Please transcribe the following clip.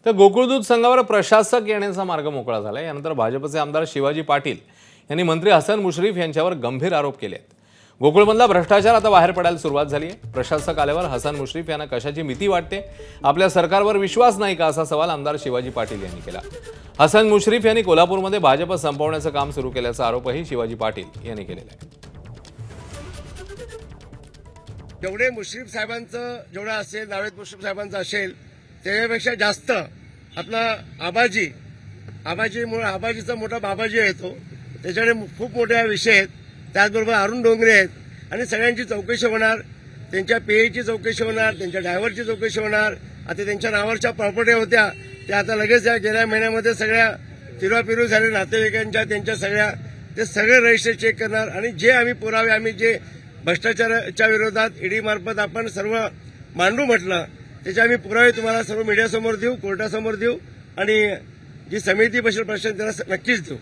तर गोकुळ दूध संघावर प्रशासक येण्याचा मार्ग मोकळा झाला। यानंतर भाजपचे आमदार शिवाजी पाटील यांनी मंत्री हसन मुश्रीफ यांच्यावर गंभीर आरोप केले आहेत। गोकुळमधला भ्रष्टाचार आता बाहेर पडायला सुरुवात झाली आहे। प्रशासक आल्यावर हसन मुश्रीफ यांना कशाची भीती वाटते, आपल्या सरकारवर विश्वास नाही का, असा सवाल आमदार शिवाजी पाटील यांनी केला। हसन मुश्रीफ यांनी कोल्हापूरमध्ये भाजप संपवण्याचं काम सुरू केल्याचा आरोपही शिवाजी पाटील यांनी केलेला आहे। जेवढे मुश्रीफ साहेबांचं जेवढं असेल, नावेद मुश्रीफ साहेबांचं असेल, त्याच्यापेक्षा जास्त आपला आबाजीचा मोठा बाबाजी येतो, त्याच्याकडे खूप मोठे विषय आहेत। त्याचबरोबर अरुण डोंगरे आहेत आणि सगळ्यांची चौकशी होणार, त्यांच्या पेची चौकशी होणार, त्यांच्या ड्रायव्हरची चौकशी होणार। आता त्यांच्या नावावरच्या प्रॉपर्टी होत्या त्या आता लगेच गेल्या महिन्यामध्ये सगळ्या फिरवाफिरवी झाले नातेवाईकांच्या, त्यांच्या ते सगळे रजिस्टर चेक करणार आणि जे आम्ही पुरावे आम्ही जे भ्रष्टाचाराच्या विरोधात ईडी मार्फत आपण सर्व मांडू म्हटलं, त्याचे आम्ही पुरावे तुम्हाला सर्व मीडियासमोर देऊ, कोर्टासमोर देऊ आणि जी समिती बसेल प्रशासन त्याला नक्कीच देऊ।